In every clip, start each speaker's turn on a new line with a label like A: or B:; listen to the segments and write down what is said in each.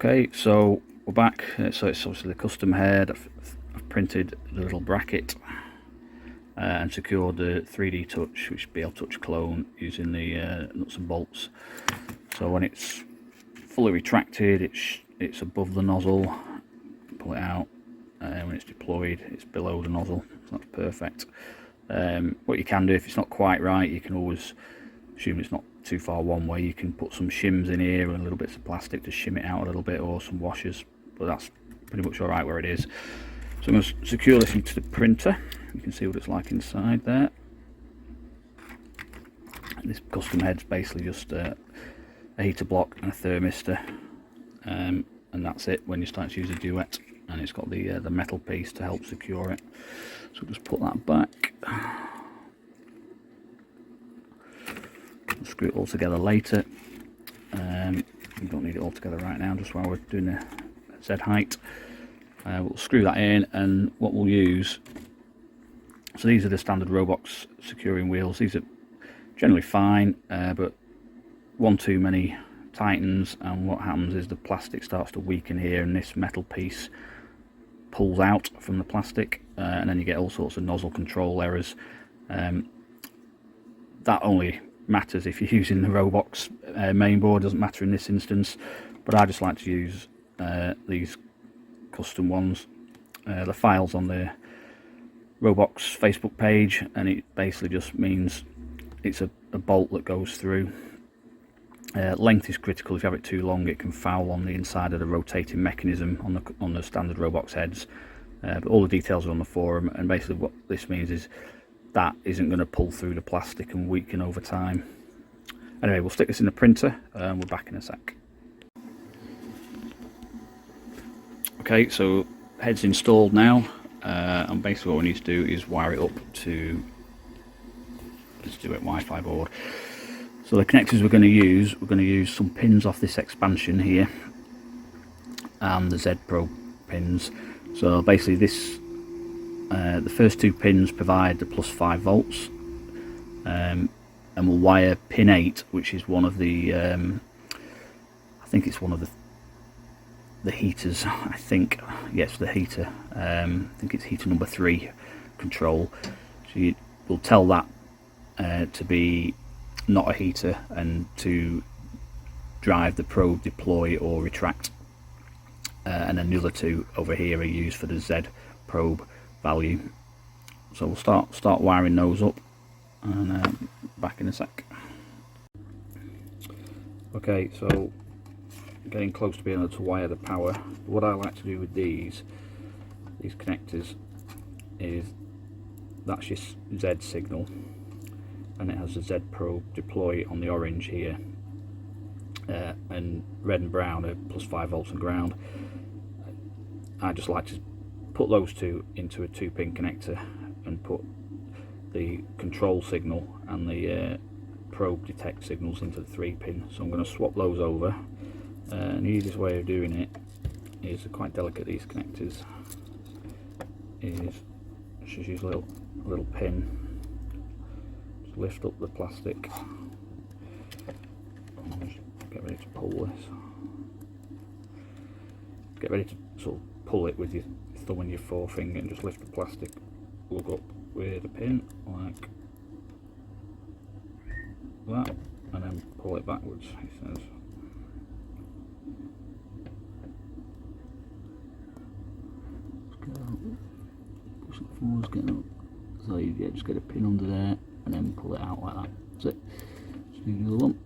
A: Okay, so we're back. So it's obviously the custom head. I've printed the little bracket and secured the 3D touch, which is BL Touch clone, using the nuts and bolts. So when it's fully retracted, it's above the nozzle. Pull it out. When it's deployed, it's below the nozzle. So that's perfect. What you can do, if it's not quite right, you can always assume it's not too far one way. You can put some shims in here and a little bits of plastic to shim it out a little bit, or some washers, but that's pretty much alright where it is. So I'm going to secure this into the printer. You can see what it's like inside there. And this custom head's basically just a heater block and a thermistor, and that's it when you start to use a Duet. And it's got the metal piece to help secure it. So just put that back. Screw it all together later. You don't need it all together right now, just while we're doing the Z height. We'll screw that in, and what we'll use, so these are the standard Robox securing wheels. These are generally fine, but one too many tightens, and what happens is the plastic starts to weaken here, and this metal piece pulls out from the plastic, and then you get all sorts of nozzle control errors. That only matters if you're using the Robox mainboard, doesn't matter in this instance, but I just like to use these custom ones. The file's on the Robox Facebook page, and it basically just means it's a bolt that goes through. Length is critical. If you have it too long, it can foul on the inside of the rotating mechanism on the standard Robox heads. But all the details are on the forum, and basically what this means is that isn't going to pull through the plastic and weaken over time. Anyway, we'll stick this in the printer, and we're back in a sec. Okay, so head's installed now, and basically what we need to do is wire it up to this Duet Wi-Fi board. So the connectors we're going to use some pins off this expansion here, and the Z probe pins. So basically this, the first two pins provide the +5 volts, and we'll wire pin 8, which is one of the, I think it's one of the heaters, I think, yes, the heater, I think it's heater number 3 control. So you will tell that to be not a heater, and to drive the probe deploy or retract, and then the other two over here are used for the Z probe value. So we'll start wiring those up, and back in a sec. Okay, so getting close to being able to wire the power. What I like to do with these connectors is, that's your Z signal, and it has the Z probe deploy on the orange here, and red and brown are +5 volts and ground. I just like to put those two into a 2-pin connector and put the control signal and the probe detect signals into the 3-pin. So I'm going to swap those over, and the easiest way of doing it is quite delicate. These connectors is just use a little pin. Lift up the plastic, get ready to pull this. Get ready to sort of pull it with your thumb and your forefinger, and just lift the plastic plug up with a pin like that, and then pull it backwards, he says. Push it forwards, get up. So you just get a pin under there, and then pull it out like that. That's it. Just do the other one.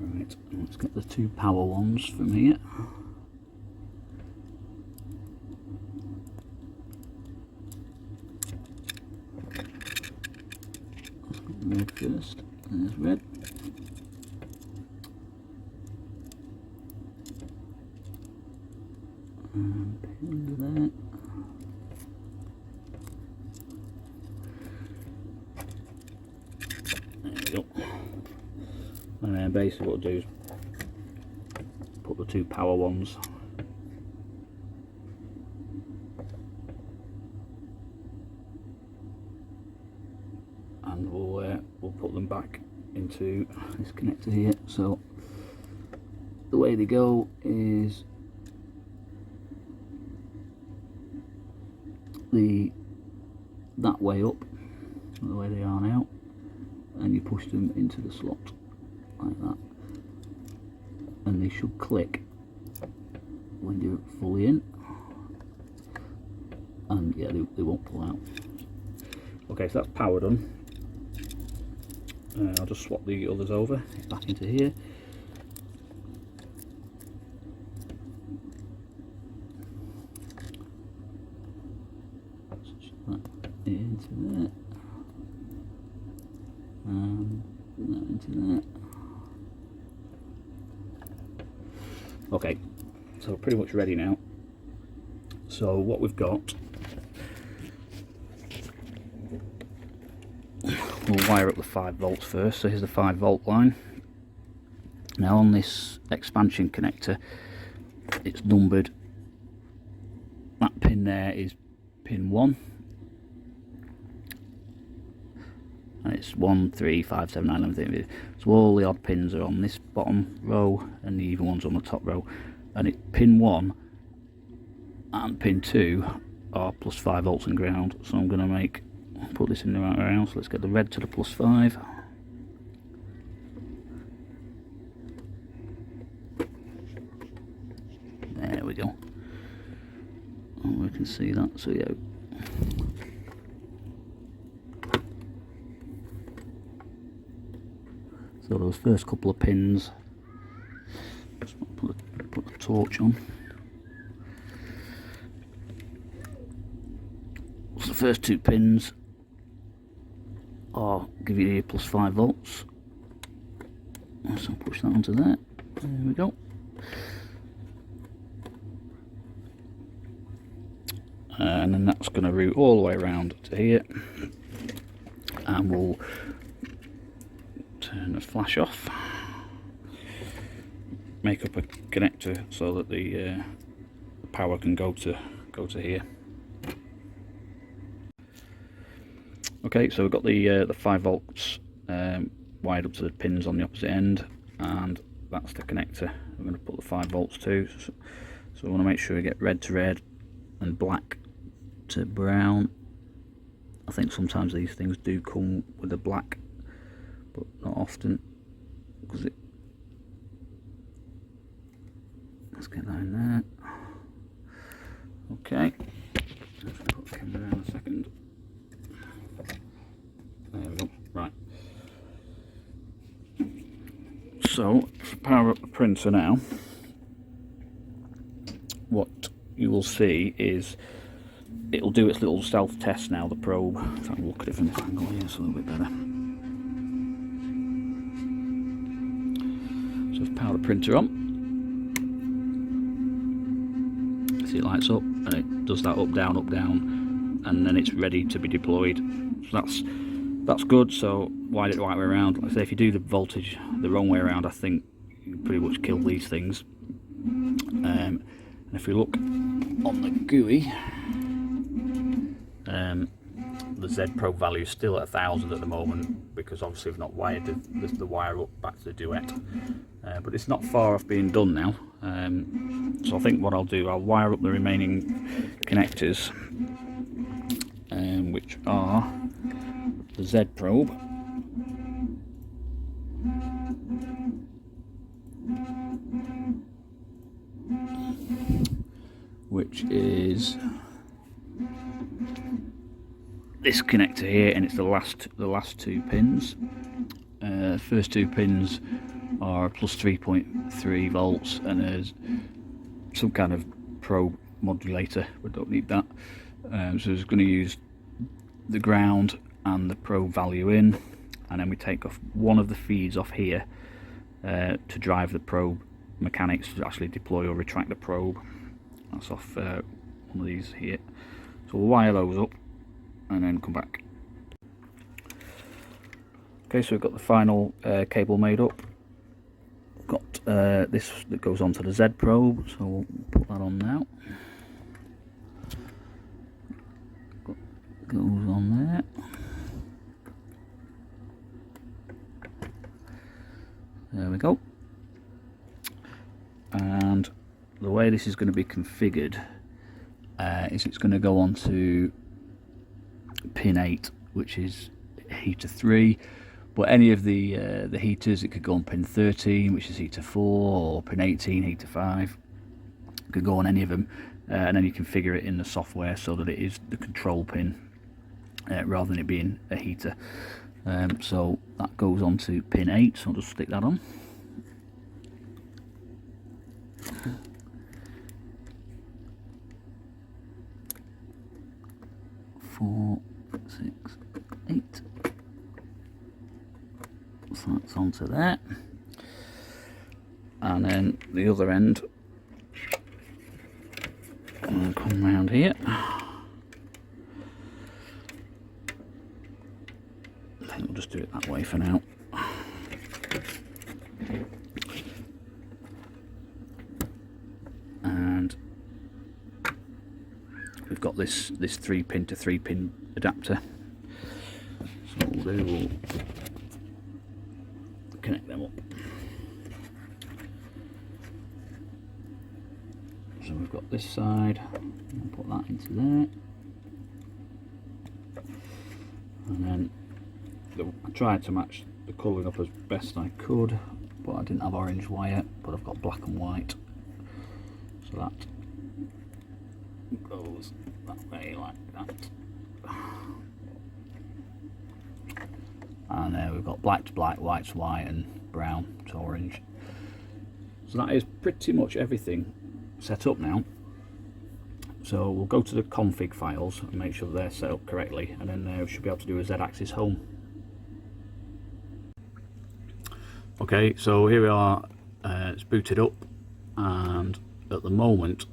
A: Right, let's get the 2 power ones from here. Red first. There's red. And pin under there. There we go. And then basically what we'll do is put the 2 power ones put them back into this connector here. So the way they go is that way up, the way they are now, and you push them into the slot like that, and they should click when you're fully in, and yeah, they won't pull out. Okay, so that's power done. I'll just swap the others over back into here. Into there, and that into there. Okay, so we're pretty much ready now. So what we've got, we'll wire up the 5 volts first. So here's the 5 volt line. Now on this expansion connector, it's numbered. That pin there is pin 1. And it's 1, 3, 5, 7, 9, 11. So all the odd pins are on this bottom row, and the even ones on the top row. And it pin 1 and pin 2 are plus 5 volts and ground. So I'm going to put this in the right way. So let's get the red to the plus 5. There we go. Oh, we can see that. So yeah. So those first couple of pins, just put the torch on. So the first 2 pins are give you plus 5 volts. So push that onto there. There we go. And then that's going to route all the way around to here, and we'll turn the flash off, make up a connector so that the power can go to here. Okay, so we've got the 5 volts wired up to the pins on the opposite end, and that's the connector we're going to put the 5 volts to. So we want to make sure we get red to red and black to brown. I think sometimes these things do come with a black, but not often, because let's get that in there. Okay, let's put the camera down a second. There we go. Right, so to power up the printer now, what you will see is it'll do its little self test now, the probe. If I can look at it from this angle here, it's a little bit better. So I've powered the printer on. See, it lights up and it does that up, down, and then it's ready to be deployed. So that's good. So wired it the right way around. Like I say, if you do the voltage the wrong way around, I think you pretty much kill these things. And if we look on the GUI, the Z probe value is still at 1000 at the moment, because obviously we've not wired the wire up back to the Duet, but it's not far off being done now. So I think what I'll do, I'll wire up the remaining connectors, which are the Z probe, which is this connector here, and it's the last 2 pins. First 2 pins are plus 3.3 volts, and there's some kind of probe modulator. We don't need that. So it's going to use the ground and the probe value in, and then we take off one of the feeds off here to drive the probe mechanics to actually deploy or retract the probe. That's off one of these here. So we'll wire those up and then come back. Okay, so we've got the final cable made up. We've got this that goes onto the Z probe, so we'll put that on now. Goes on there. There we go. And the way this is going to be configured is it's going to go on to pin 8, which is heater 3. But any of the heaters, it could go on pin 13, which is heater 4, or pin 18, heater 5. It could go on any of them, and then you configure it in the software so that it is the control pin rather than it being a heater. So that goes on to pin 8, so I'll just stick that on. Four, 6, 8. So that's onto there, and then the other end, I'll come round here. I think we'll just do it that way for now. And we've got this 3-pin to 3-pin adapter. So what we'll do, we'll connect them up. So we've got this side, I'll put that into there, and then I tried to match the colouring up as best I could, but I didn't have orange wire, but I've got black and white, so that goes that way like that. And there we've got black to black, white to white, and brown to orange. So that is pretty much everything set up now. So we'll go to the config files and make sure they're set up correctly, and then we should be able to do a Z-axis home. Okay, so here we are, it's booted up, and at the moment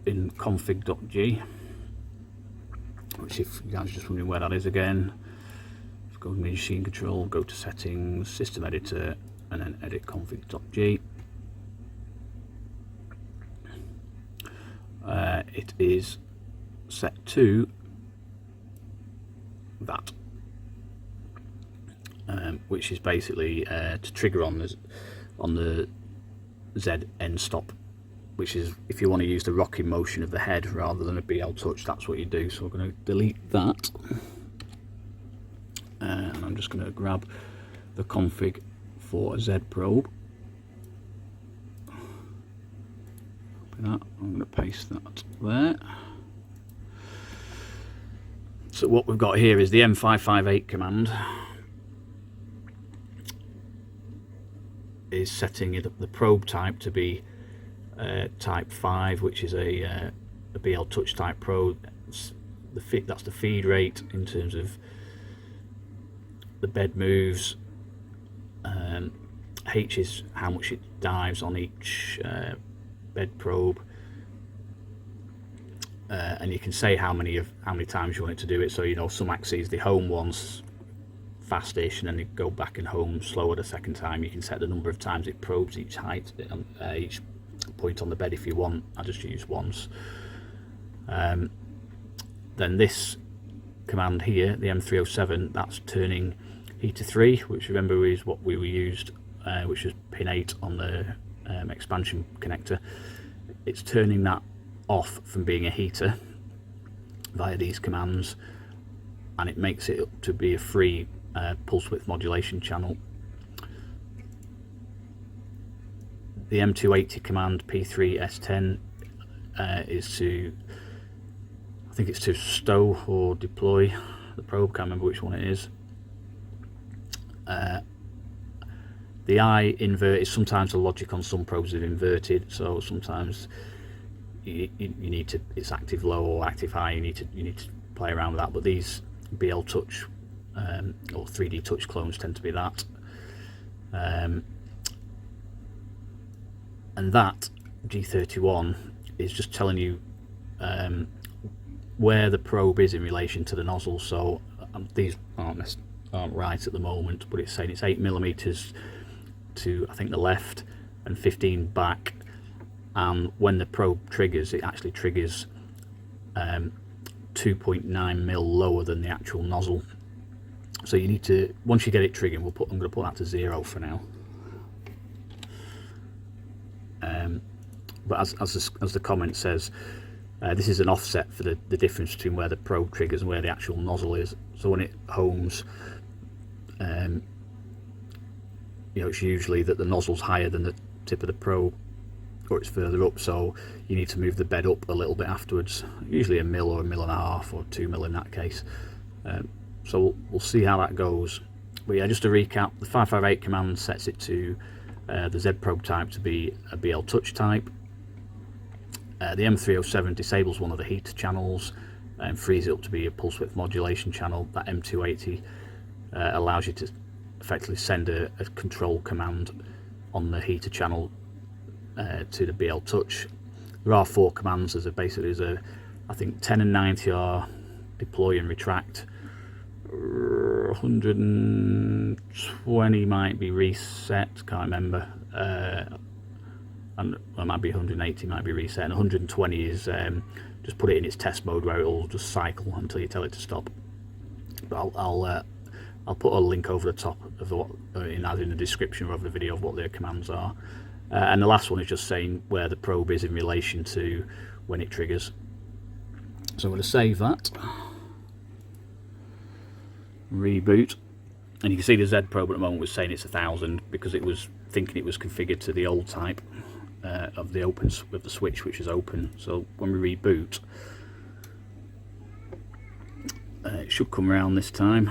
A: in config.g, which, if you guys are just wondering where that is again, go to machine control, go to settings, system editor, and then edit config.g. It is set to that, which is basically to trigger on the Z end stop, which is if you want to use the rocking motion of the head rather than a BL touch, that's what you do. So we're going to delete that. And I'm just going to grab the config for a Z probe. I'm going to paste that there. So what we've got here is the M558 command is setting it up, the probe type to be type 5, which is a BL touch type probe. That's the feed rate in terms of the bed moves. H is how much it dives on each bed probe, and you can say how many times you want it to do it. So, you know, some axes, the home ones fastish, and then they go back and home slower the second time. You can set the number of times it probes each height, each point on the bed if you want. I just use once. Then this command here, the M307, that's turning heater 3, which remember is what we used, which was pin 8 on the expansion connector. It's turning that off from being a heater via these commands, and it makes it up to be a free pulse width modulation channel. The M280 command P3S10 is to, I think it's to stow or deploy the probe, can't remember which one it is. The I invert is sometimes the logic on some probes is inverted, so sometimes you need to, it's active low or active high, you need to play around with that. But these BL touch or 3D touch clones tend to be that. And that G31 is just telling you where the probe is in relation to the nozzle. So these aren't right at the moment, but it's saying it's 8mm to, I think, the left and 15 back, and when the probe triggers, it actually triggers 2.9mm lower than the actual nozzle. So you need to, once you get it triggering, I'm going to put that to 0 for now. But as the comment says, this is an offset for the difference between where the probe triggers and where the actual nozzle is. So when it homes, you know, it's usually that the nozzle's higher than the tip of the probe, or it's further up, so you need to move the bed up a little bit afterwards, usually a mil or a mil and a half or 2 mil in that case. So we'll see how that goes. But yeah, just to recap, the 558 command sets it to the Z probe type to be a BL touch type. The M307 disables one of the heater channels and frees it up to be a pulse width modulation channel. That M280 allows you to effectively send a control command on the heater channel to the BL touch. There are 4 commands. There's I think 10 and 90 are deploy and retract. 120 might be reset, can't remember, and it might be 180 might be reset, and 120 is just put it in its test mode where it'll just cycle until you tell it to stop. But I'll put a link over the top of what in the description of the video of what their commands are. And the last one is just saying where the probe is in relation to when it triggers. So I'm going to save that, reboot, and you can see the Z probe at the moment was saying it's 1000 because it was thinking it was configured to the old type of the switch, which is open. So when we reboot, it should come around this time.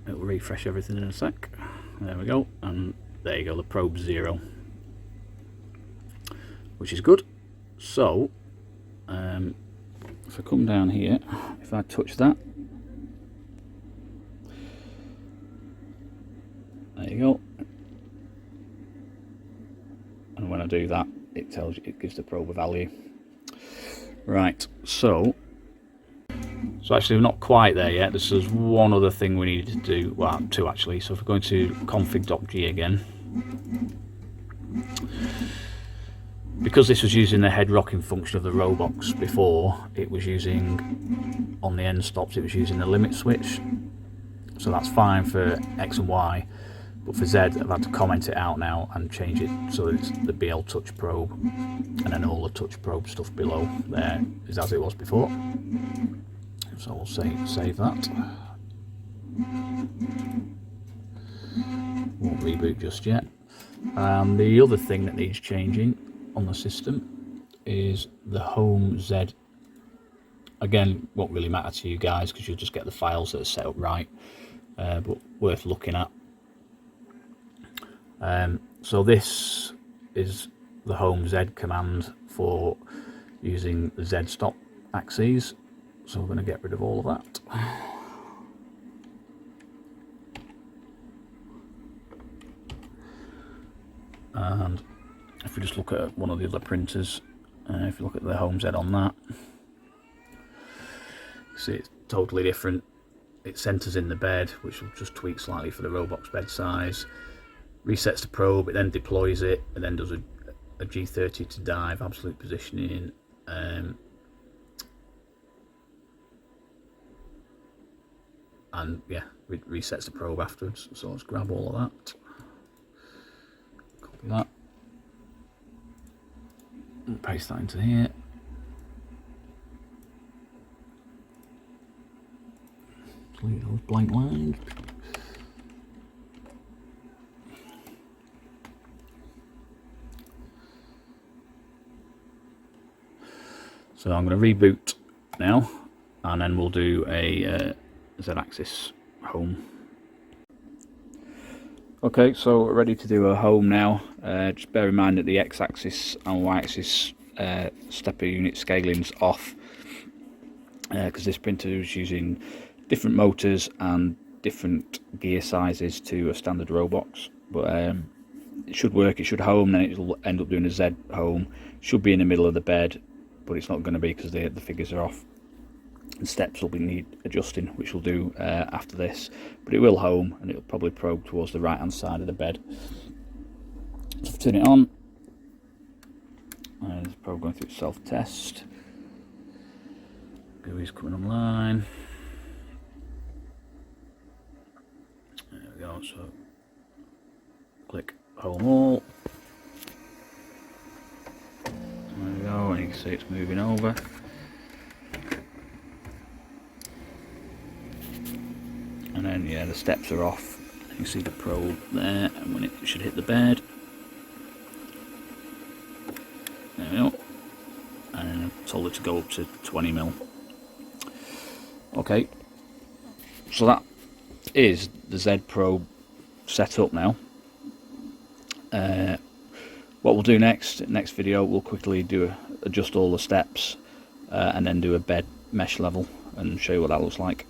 A: It will refresh everything in a sec. There we go, and there you go, the probe's 0, which is good. So if I come down here, if I touch that, there you go, and when I do that, it gives the probe a value. Right, so actually we're not quite there yet. This is one other thing we need to do, well, 2 actually. So if we're going to config.g again, because this was using the head rocking function of the Robox before, it was using, on the end stops, it was using the limit switch. So that's fine for X and Y, but for Z I've had to comment it out now and change it so that it's the BL touch probe, and then all the touch probe stuff below there is as it was before. So we'll save that. Won't reboot just yet. The other thing that needs changing on the system is the home Z. Again, won't really matter to you guys because you'll just get the files that are set up right, but worth looking at. So this is the home Z command for using the Z stop axes. So we're going to get rid of all of that. And if we just look at one of the other printers, if you look at the home Z on that, see it's totally different. It centers in the bed, which will just tweak slightly for the Robox bed size. Resets the probe, it then deploys it, and then does a G30 to dive, absolute positioning. And yeah, it resets the probe afterwards. So let's grab all of that, copy that, and paste that into here. Delete those blank lines. So I'm going to reboot now, and then we'll do a Z-axis home. Okay, so we're ready to do a home now. Just bear in mind that the X-axis and Y-axis stepper unit scaling's off, because this printer is using different motors and different gear sizes to a standard Robox. But it should work, it should home, then it'll end up doing a Z home. Should be in the middle of the bed, but it's not going to be because the figures are off. And steps will need adjusting, which we'll do after this, but it will home and it'll probably probe towards the right hand side of the bed. So if I turn it on, there's the probe going through self-test. GUI's coming online. There we go, so click home all, can see it's moving over. And then yeah, the steps are off. You can see the probe there, and when it should hit the bed. There we go. And I told it to go up to 20mm. Okay, so that is the Z probe set up now. What we'll do next video, we'll quickly adjust all the steps and then do a bed mesh level and show you what that looks like.